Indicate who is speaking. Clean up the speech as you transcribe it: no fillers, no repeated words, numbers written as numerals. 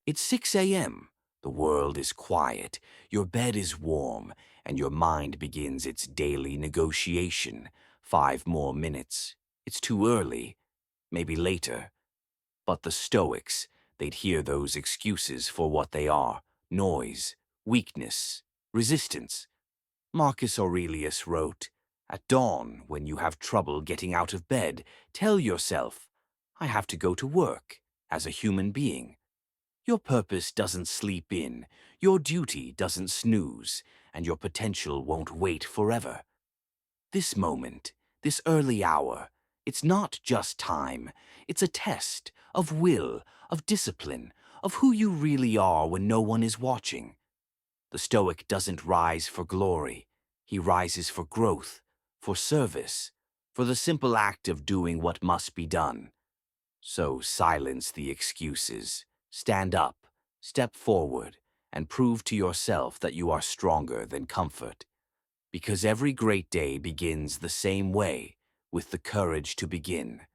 Speaker 1: It's 6 a.m. The world is quiet, your bed is warm, and your mind begins its daily negotiation. 5 more minutes. It's too early. Maybe later. But the Stoics, they'd hear those excuses for what they are: noise, weakness, resistance. Marcus Aurelius wrote, "At dawn, when you have trouble getting out of bed, tell yourself, 'I have to go to work,' as a human being. Your purpose doesn't sleep in, your duty doesn't snooze, and your potential won't wait forever. This moment, this early hour, it's not just time, it's a test of will, of discipline, of who you really are when no one is watching. The Stoic doesn't rise for glory, he rises for growth, for service, for the simple act of doing what must be done. So silence the excuses. Stand up, step forward, and prove to yourself that you are stronger than comfort. Because every great day begins the same way, with the courage to begin.